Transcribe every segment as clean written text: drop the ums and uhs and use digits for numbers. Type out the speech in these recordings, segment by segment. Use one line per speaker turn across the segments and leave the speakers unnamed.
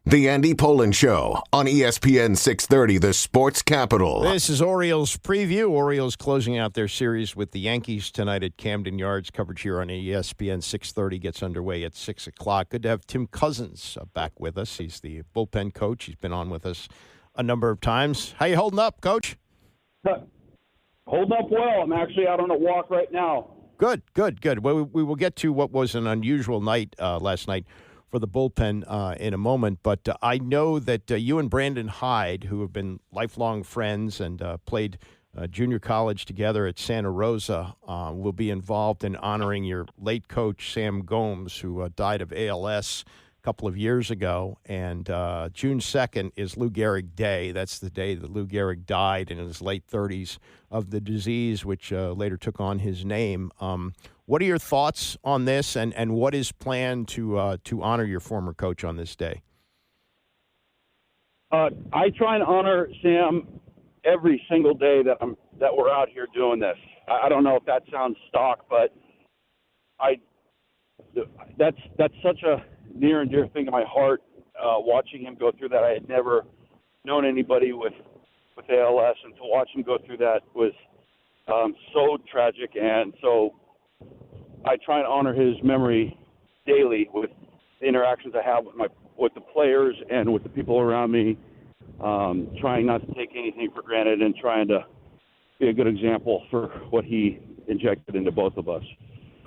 The Andy Pollin Show on ESPN 630, the sports capital.
This is Orioles preview. Orioles closing out their series with the Yankees tonight at Camden Yards. Coverage here on ESPN 630 gets underway at 6 o'clock. Good to have Tim Cossins back with us. He's the bullpen coach. He's been on with us a number of times. How you holding up, Coach?
Holding up well. I'm actually out on a walk right now.
Good. Well, we will get to what was an unusual night last night for the bullpen in a moment, but I know that you and Brandon Hyde, who have been lifelong friends and played junior college together at Santa Rosa, will be involved in honoring your late coach, Sam Gomes, who died of ALS a couple of years ago. And June 2nd is Lou Gehrig Day. That's the day that Lou Gehrig died in his late 30s of the disease, which later took on his name. What are your thoughts on this, and what is planned to honor your former coach on this day?
I try and honor Sam every single day that we're out here doing this. I don't know if that sounds stock, but that's such a near and dear thing to my heart. Watching him go through that, I had never known anybody with ALS, and to watch him go through that was so tragic, and so I try and honor his memory daily with the interactions I have with the players and with the people around me, trying not to take anything for granted and trying to be a good example for what he injected into both of us.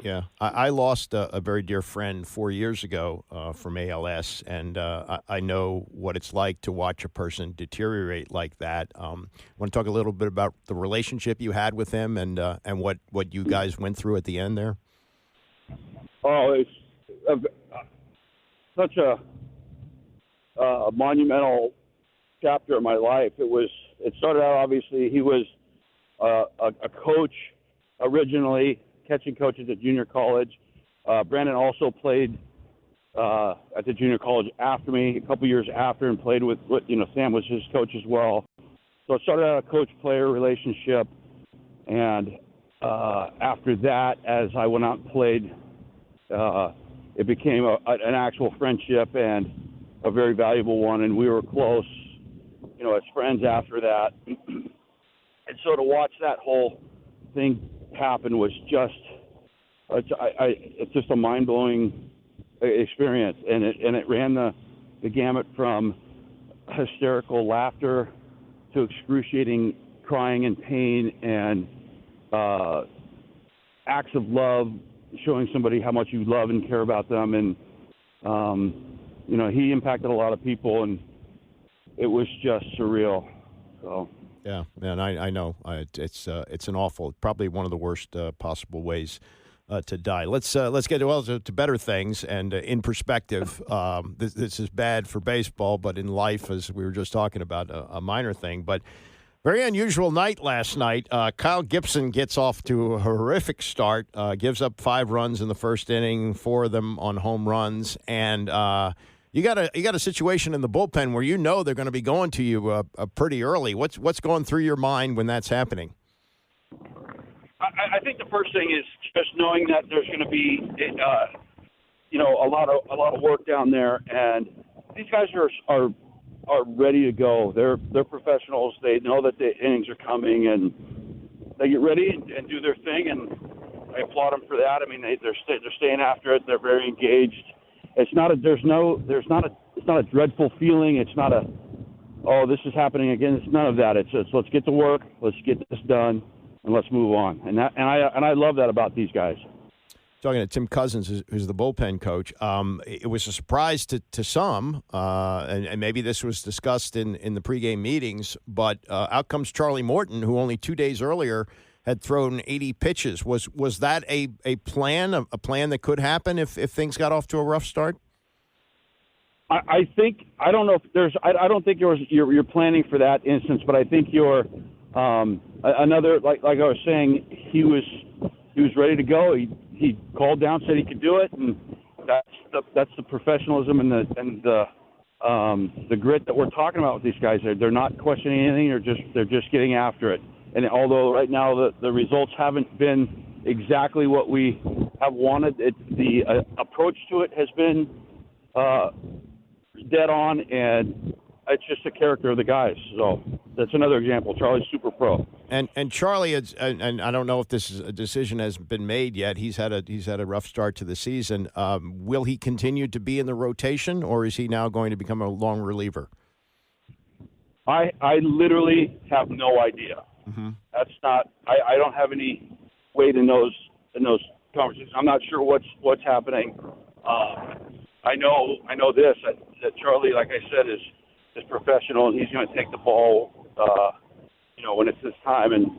Yeah, I lost a very dear friend 4 years ago from ALS, and I know what it's like to watch a person deteriorate like that. Want to talk a little bit about the relationship you had with him and what you guys went through at the end there?
Oh, it's such a monumental chapter of my life. It started out, obviously, he was a coach originally, catching coaches at junior college. Brandon also played at the junior college after me, a couple years after, and played with, Sam was his coach as well. So it started out a coach-player relationship, and after that, as I went out and played, it became an actual friendship and a very valuable one, and we were close, as friends after that. And so to watch that whole thing happen was it's just a mind-blowing experience, and it ran the gamut from hysterical laughter to excruciating crying and pain and acts of love, showing somebody how much you love and care about them. And he impacted a lot of people, and it was just surreal. So
yeah, man, I know it's an awful, probably one of the worst possible ways to die. Let's get to better things, and in perspective, this is bad for baseball, but in life, as we were just talking about, a minor thing. But very unusual night last night. Kyle Gibson gets off to a horrific start, gives up 5 runs in the first inning, 4 of them on home runs, and you got a situation in the bullpen where they're going to be going to you pretty early. What's going through your mind when that's happening?
I think the first thing is just knowing that there's going to be a lot of work down there, and these guys are ready to go. They're professionals. They know that the innings are coming, and they get ready and do their thing, and I applaud them for that. I mean, they're staying after it. They're very engaged. It's not a dreadful feeling. It's not this is happening again. It's none of that. It's let's get to work. Let's get this done, and let's move on. And I love that about these guys.
Talking to Tim Cossins, who's the bullpen coach, it was a surprise to some, and maybe this was discussed in the pregame meetings, but out comes Charlie Morton, who only 2 days earlier had thrown 80 pitches. Was that a plan that could happen if things got off to a rough start?
I don't know if there's. I don't think you're planning for that instance, but I think you're another. Like I was saying, he was ready to go. He called down, said he could do it, and that's the professionalism and the grit that we're talking about with these guys. They're not questioning anything. They're just getting after it. And although right now the results haven't been exactly what we have wanted, the approach to it has been dead on, and it's just the character of the guys. So that's another example. Charlie's super pro.
And Charlie, and I don't know if this is a decision has been made yet. He's had a rough start to the season. Will he continue to be in the rotation, or is he now going to become a long reliever?
I literally have no idea.
Mm-hmm.
That's not. I don't have any weight in those conversations. I'm not sure what's happening. I know this that Charlie, like I said, is professional, and he's going to take the ball, when it's his time, and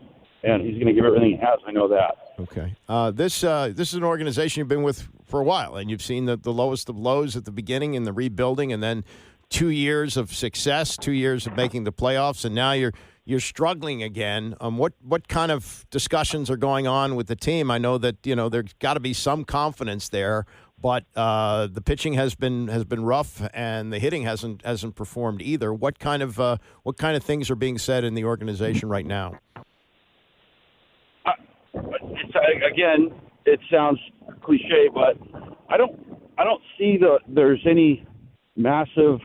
he's going to give everything he has. I know that.
Okay. This is an organization you've been with for a while, and you've seen the lowest of lows at the beginning in the rebuilding, and then 2 years of success, 2 years of making the playoffs, and now you're struggling again. What kind of discussions are going on with the team? I know that there's got to be some confidence there, but the pitching has been rough, and the hitting hasn't performed either. What kind of things are being said in the organization right now?
Again, it sounds cliche, but I don't see there's any massive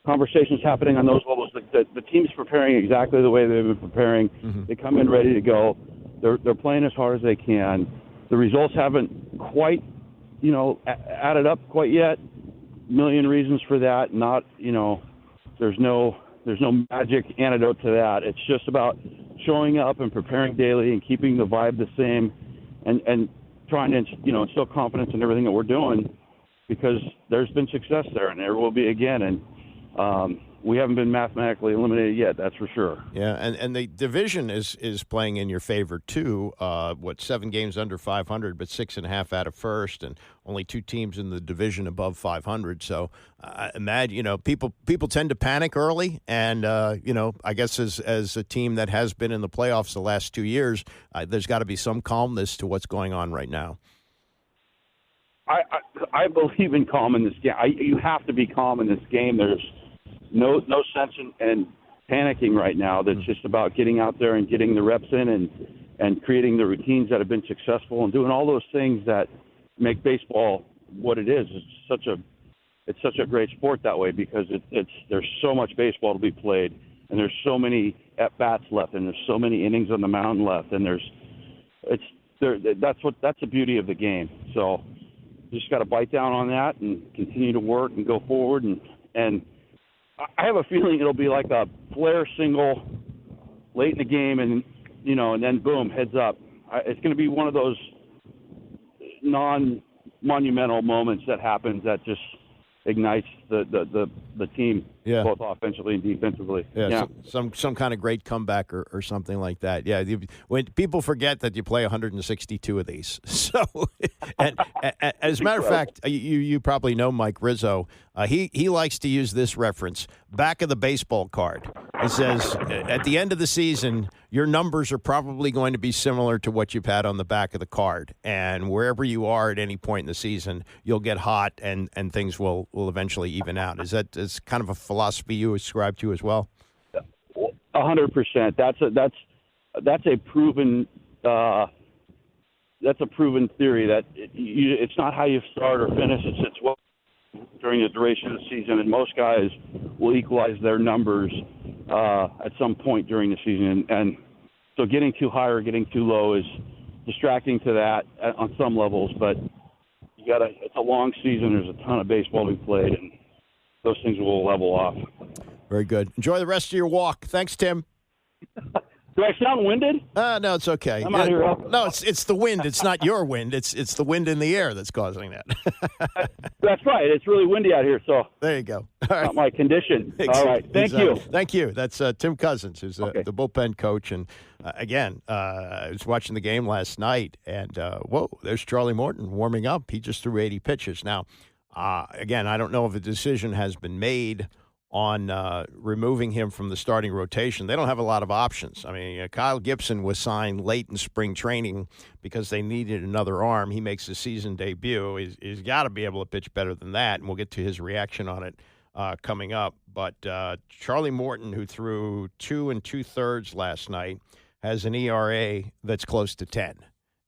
conversations happening on those levels. The team's preparing exactly the way they've been preparing.
Mm-hmm.
They come in ready to go. They're playing as hard as they can. The results haven't quite, added up quite yet. Million reasons for that. Not, there's no magic antidote to that. It's just about showing up and preparing daily and keeping the vibe the same, and trying to, instill confidence in everything that we're doing, because there's been success there and there will be again. And we haven't been mathematically eliminated yet, that's for sure.
Yeah, and the division is playing in your favor too. 7 games under 500, but 6.5 out of first, and only 2 teams in the division above 500. So imagine, people tend to panic early, and I guess as a team that has been in the playoffs the last 2 years, there's got to be some calmness to what's going on right now.
I believe in calm in this game. You have to be calm in this game. There's no sense in panicking right now. That's just about getting out there and getting the reps in and creating the routines that have been successful and doing all those things that make baseball what it is. It's such a great sport that way, because there's so much baseball to be played, and there's so many at bats left, and there's so many innings on the mound left, and that's the beauty of the game. So just got to bite down on that and continue to work and go forward. And I have a feeling it'll be like a flare single late in the game, and then boom, heads up. It's going to be one of those non-monumental moments that happens that just ignites the team, both offensively and defensively.
Yeah. Some kind of great comeback or something like that. Yeah, when people forget that you play 162 of these. So, and as a matter of fact, you probably know Mike Rizzo. He likes to use this reference: back of the baseball card. He says, at the end of the season, your numbers are probably going to be similar to what you've had on the back of the card. And wherever you are at any point in the season, you'll get hot and things will eventually even out. Is that kind of a philosophy you ascribe to as well?
100%. That's a proven theory that it's not how you start or finish. It's what during the duration of the season, and most guys will equalize their numbers at some point during the season, and so getting too high or getting too low is distracting to that on some levels. But it's a long season. There's a ton of baseball to be played, and those things will level off.
Very good. Enjoy the rest of your walk. Thanks, Tim.
Do I sound winded?
No, it's okay.
I'm out here.
No, it's the wind. It's not your wind. It's the wind in the air that's causing that.
That's right. It's really windy out here, so
there you go. All right.
Not my condition. All right. Thank you.
Thank you. That's Tim Cossins, who's the bullpen coach. And again, I was watching the game last night, and whoa, there's Charlie Morton warming up. He just threw 80 pitches. Now, again, I don't know if a decision has been made on removing him from the starting rotation. They don't have a lot of options. I mean, Kyle Gibson was signed late in spring training because they needed another arm. He makes his season debut. He's got to be able to pitch better than that, and we'll get to his reaction on it coming up. But Charlie Morton, who threw 2 2/3 last night, has an ERA that's close to 10,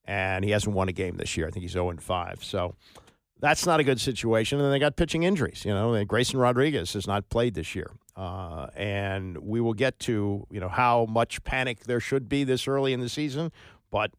and he hasn't won a game this year. I think he's 0-5. So That's not a good situation. And then they got pitching injuries. Grayson Rodriguez has not played this year. And we will get to, how much panic there should be this early in the season. But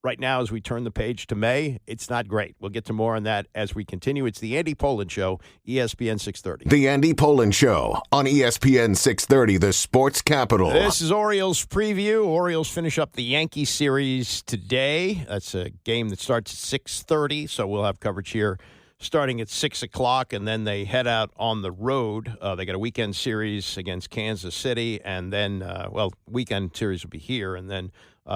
right now, as we turn the page to May, it's not great. We'll get to more on that as we continue. It's the Andy Pollin Show, ESPN 630.
The Andy Pollin Show on ESPN 630, the sports capital.
This is Orioles preview. Orioles finish up the Yankee series today. That's a game that starts at 6:30, so we'll have coverage here starting at 6 o'clock, and then they head out on the road. They got a weekend series against Kansas City, and then, weekend series will be here, and then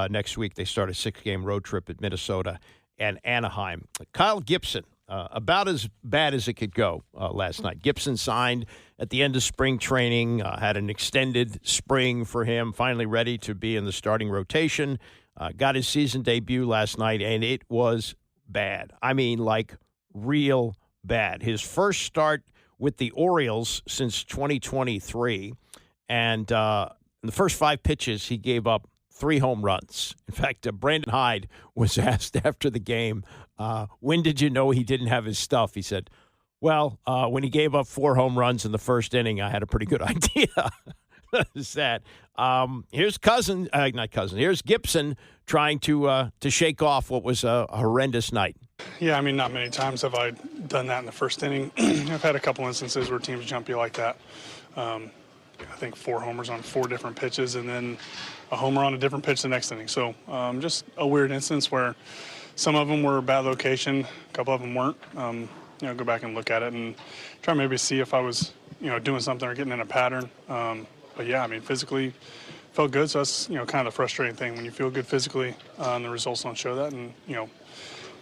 next week they start a 6-game road trip at Minnesota and Anaheim. Kyle Gibson, about as bad as it could go last night. Gibson signed at the end of spring training, had an extended spring for him, finally ready to be in the starting rotation. Got his season debut last night, and it was bad. I mean, real bad. His first start with the Orioles since 2023, and in the first 5 pitches, he gave up 3 home runs. In fact, Brandon Hyde was asked after the game, when did you know he didn't have his stuff? He said, when he gave up 4 home runs in the first inning, I had a pretty good idea. That's that. Here's Here's Gibson trying to shake off what was a horrendous night.
Yeah, not many times have I done that in the first inning. I've had a couple instances where teams jump you like that. I think 4 homers on 4 different pitches, and then a homer on a different pitch the next inning. So just a weird instance where some of them were bad location, a couple of them weren't. Go back and look at it and try maybe see if I was, doing something or getting in a pattern. But yeah, physically felt good. So that's, kind of the frustrating thing when you feel good physically and the results don't show that. And,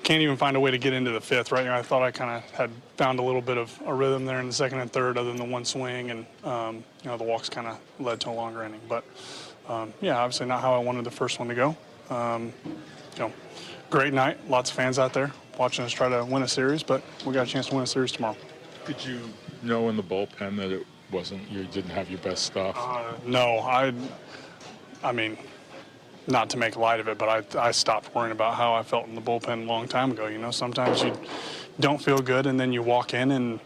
can't even find a way to get into the 5th, right? I thought I kind of had found a little bit of a rhythm there in the 2nd and 3rd other than the one swing. And, the walks kind of led to a longer inning. But, obviously not how I wanted the first one to go. Great night. Lots of fans out there watching us try to win a series, but we got a chance to win a series tomorrow.
Did you know in the bullpen that you didn't have your best stuff?
No, not to make light of it, but I stopped worrying about how I felt in the bullpen a long time ago. Sometimes you don't feel good, and then you walk in and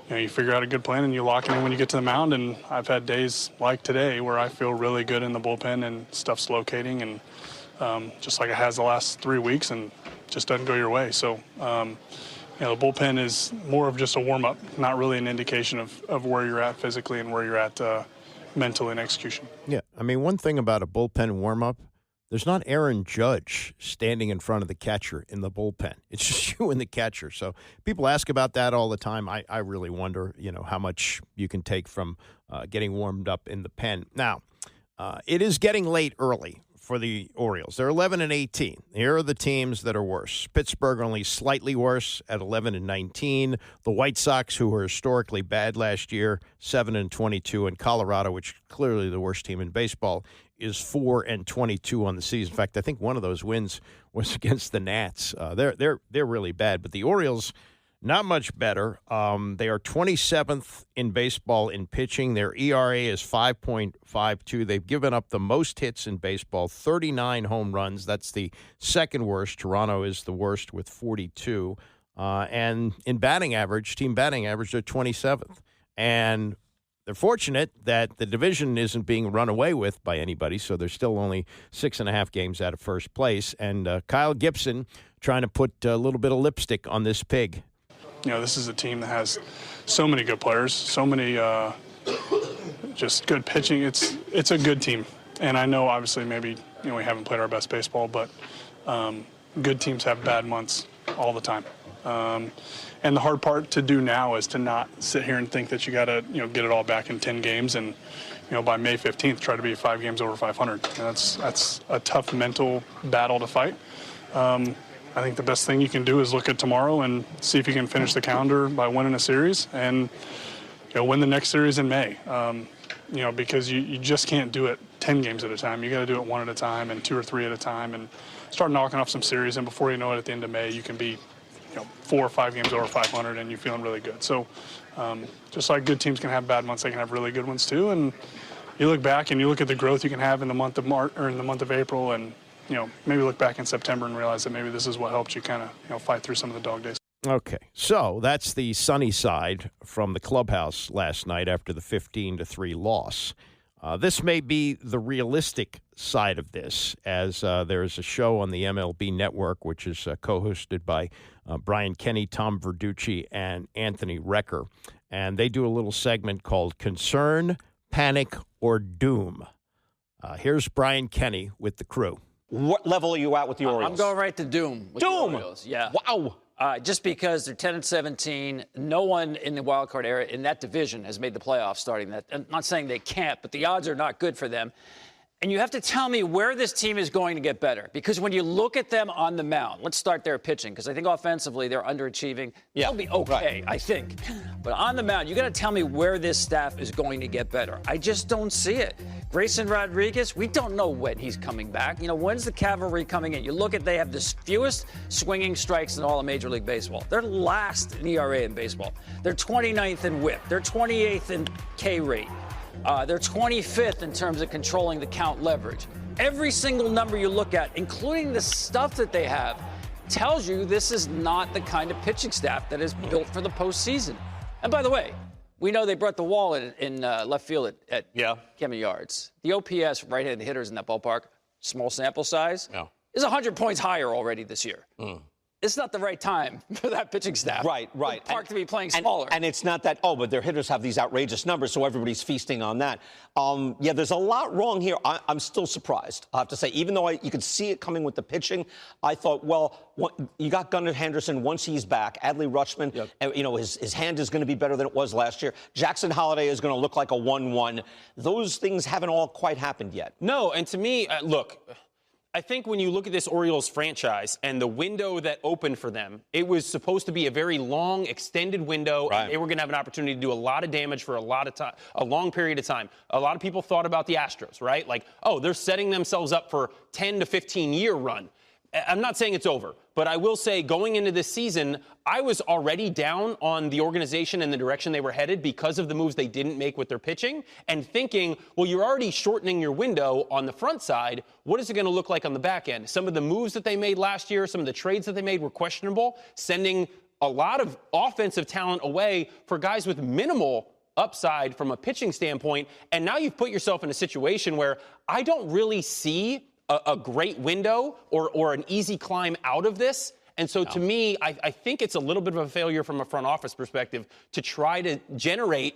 you figure out a good plan and you lock it in when you get to the mound. And I've had days like today where I feel really good in the bullpen and stuff's locating, and just like it has the last 3 weeks, and just doesn't go your way. So, the bullpen is more of just a warm-up, not really an indication of where you're at physically and where you're at mentally in execution.
Yeah, one thing about a bullpen warm-up, there's not Aaron Judge standing in front of the catcher in the bullpen. It's just you and the catcher. So people ask about that all the time. I really wonder, how much you can take from getting warmed up in the pen. Now, it is getting late early for the Orioles. They're 11-18. Here are the teams that are worse. Pittsburgh only slightly worse at 11-19. The White Sox, who were historically bad last year, 7-22. And Colorado, which is clearly the worst team in baseball, is 4-22 on the season. In fact, I think one of those wins was against the Nats. They're really bad. But the Orioles, not much better. They are 27th in baseball in pitching. Their ERA is 5.52. They've given up the most hits in baseball, 39 home runs. That's the second worst. Toronto is the worst with 42. And in batting average, team batting average, they're 27th. And they're fortunate that the division isn't being run away with by anybody, so they're still only 6.5 games out of first place. And Kyle Gibson trying to put a little bit of lipstick on this pig.
This is a team that has so many good players, so many just good pitching. It's a good team. And I know, obviously, maybe we haven't played our best baseball, but good teams have bad months all the time. And the hard part to do now is to not sit here and think that you got to, get it all back in 10 games and, by May 15th, try to be 5 games over 500. And that's a tough mental battle to fight. I think the best thing you can do is look at tomorrow and see if you can finish the calendar by winning a series and, win the next series in May. Because you just can't do it 10 games at a time. You got to do it 1 at a time and 2 or 3 at a time and start knocking off some series. And before you know it, at the end of May, you can be 4 or 5 games over 500 and you're feeling really good. So just like good teams can have bad months, they can have really good ones too. And you look back and you look at the growth you can have in the month of March or in the month of April, and maybe look back in September and realize that maybe this is what helped you kind of fight through some of the dog days.
Okay, so that's the sunny side from the clubhouse last night after the 15-3 loss. This may be the realistic side of this, as there is a show on the MLB Network, which is co-hosted by Brian Kenny, Tom Verducci, and Anthony Recker. And they do a little segment called Concern, Panic, or Doom. Here's Brian Kenny with the crew.
What level are you at with the Orioles?
I'm going right to Doom. With
Doom?
The Orioles. Yeah.
Wow.
Just because they're 10-17, no one in the wild card area in that division has made the playoffs starting that. I'm not saying they can't, but the odds are not good for them. And you have to tell me where this team is going to get better. Because when you look at them on the mound, let's start there pitching, because I think offensively they're underachieving.
Yeah,
They'll be okay,
right.
I think. But on the mound, you got to tell me where this staff is going to get better. I just don't see it. Grayson Rodriguez, we don't know when he's coming back. You know, when's the cavalry coming in? You look at, they have the fewest swinging strikes in all of Major League Baseball. They're last in ERA in baseball. They're 29th in whip. They're 28th in K rate. They're 25th in terms of controlling the count leverage. Every single number you look at, including the stuff that they have, tells you this is not the kind of pitching staff that is built for the postseason. And by the way, we know they brought the wall in left field at Kevin Yards. The OPS right-handed hitters in that ballpark, small sample size, is 100 points higher already this year. It's not the right time for that pitching staff.
Right.
The park to be playing smaller.
And it's not that, but their hitters have these outrageous numbers, so everybody's feasting on that. There's a lot wrong here. I'm still surprised, I have to say. Even though you could see it coming with the pitching, I thought, you got Gunnar Henderson once he's back. Adley Rutschman, his hand is going to be better than it was last year. Jackson Holliday is going to look like a 1-1. Those things haven't all quite happened yet.
No, and to me, look, I think when you look at this Orioles franchise and the window that opened for them, it was supposed to be a very long, extended window.
Right.
And they were going to have an opportunity to do a lot of damage for a lot of time, a long period of time. A lot of people thought about the Astros, right? Like, they're setting themselves up for 10 to 15-year run. I'm not saying it's over, but I will say going into this season, I was already down on the organization and the direction they were headed because of the moves they didn't make with their pitching, and thinking, well, you're already shortening your window on the front side. What is it going to look like on the back end? Some of the moves that they made last year, some of the trades that they made were questionable, sending a lot of offensive talent away for guys with minimal upside from a pitching standpoint. And now you've put yourself in a situation where I don't really see a great window or an easy climb out of this. And so to me, I think it's a little bit of a failure from a front office perspective to try to generate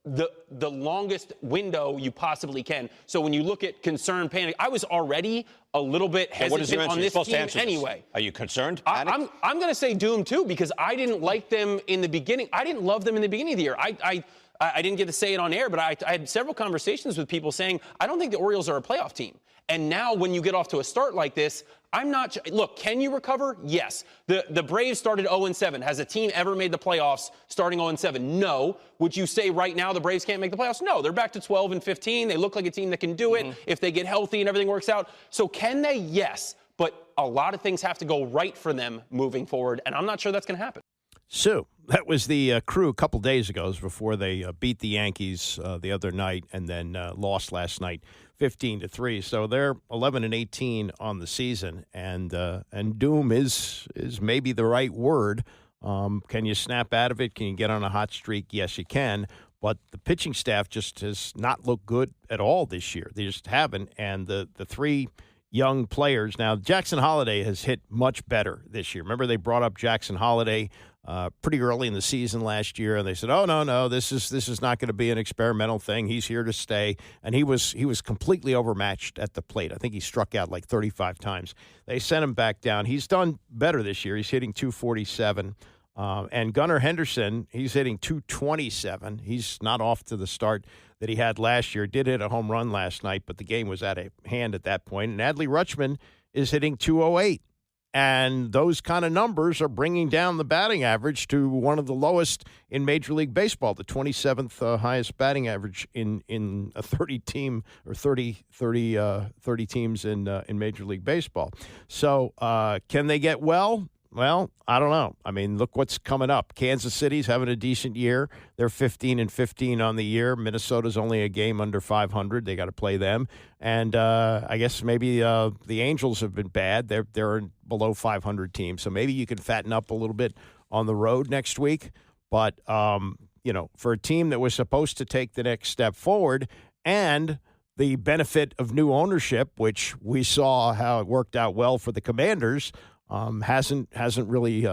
the longest window you possibly can. So when you look at concern, panic, I was already a little bit hesitant on this team anyway.
Are you concerned?
I'm going to say Doom too, because I didn't like them in the beginning. I didn't love them in the beginning of the year. I didn't get to say it on air, but I had several conversations with people saying, I don't think the Orioles are a playoff team. And now when you get off to a start like this, I'm not – look, can you recover? Yes. The Braves started 0-7. Has a team ever made the playoffs starting 0-7? No. Would you say right now the Braves can't make the playoffs? No. They're back to 12-15. They look like a team that can do it if they get healthy and everything works out. So can they? Yes. But a lot of things have to go right for them moving forward, and I'm not sure that's going to happen.
So that was the crew a couple days ago before they beat the Yankees the other night and then lost last night 15-3. So they're 11-18 on the season, and doom is maybe the right word. Can you snap out of it? Can you get on a hot streak? Yes, you can. But the pitching staff just has not looked good at all this year. They just haven't. And the three young players now, Jackson Holliday has hit much better this year. Remember, they brought up Jackson Holliday pretty early in the season last year, and they said, no, this is not going to be an experimental thing. He's here to stay. And he was completely overmatched at the plate. I think he struck out like 35 times. They sent him back down. He's done better this year. He's hitting 247. And Gunnar Henderson, he's hitting 227. He's not off to the start that he had last year. Did hit a home run last night, but the game was out of hand at that point. And Adley Rutschman is hitting 208. And those kind of numbers are bringing down the batting average to one of the lowest in Major League Baseball, the 27th highest batting average in a 30-team or 30 teams in Major League Baseball. So can they get well? Well, I don't know. I mean, look what's coming up. Kansas City's having a decent year. They're 15-15 on the year. Minnesota's only a game under 500. They got to play them. And I guess maybe the Angels have been bad. They're below 500 team. So maybe you can fatten up a little bit on the road next week. But, for a team that was supposed to take the next step forward and the benefit of new ownership, which we saw how it worked out well for the Commanders, hasn't really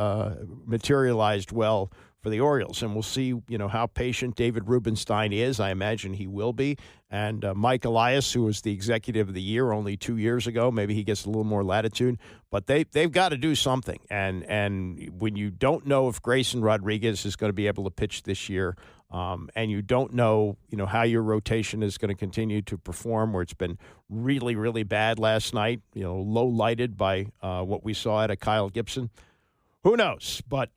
materialized well for the Orioles. And we'll see, how patient David Rubenstein is. I imagine he will be. And Mike Elias, who was the executive of the year only 2 years ago, maybe he gets a little more latitude. But they've got to do something. And when you don't know if Grayson Rodriguez is going to be able to pitch this year, and you don't know, how your rotation is going to continue to perform, where it's been really, really bad last night, low lighted by what we saw out of Kyle Gibson. Who knows? But,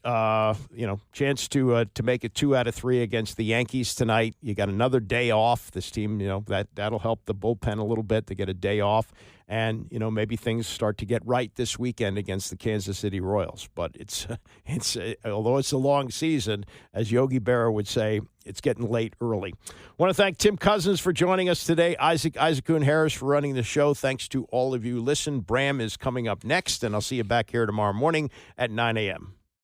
chance to make it 2 out of 3 against the Yankees tonight. You got another day off. This team, that'll help the bullpen a little bit to get a day off. And, maybe things start to get right this weekend against the Kansas City Royals. But it's although it's a long season, as Yogi Berra would say, it's getting late early. I want to thank Tim Cossins for joining us today, Isaac Kuhn-Harris for running the show. Thanks to all of you. Listen, Bram is coming up next, and I'll see you back here tomorrow morning at 9 a.m.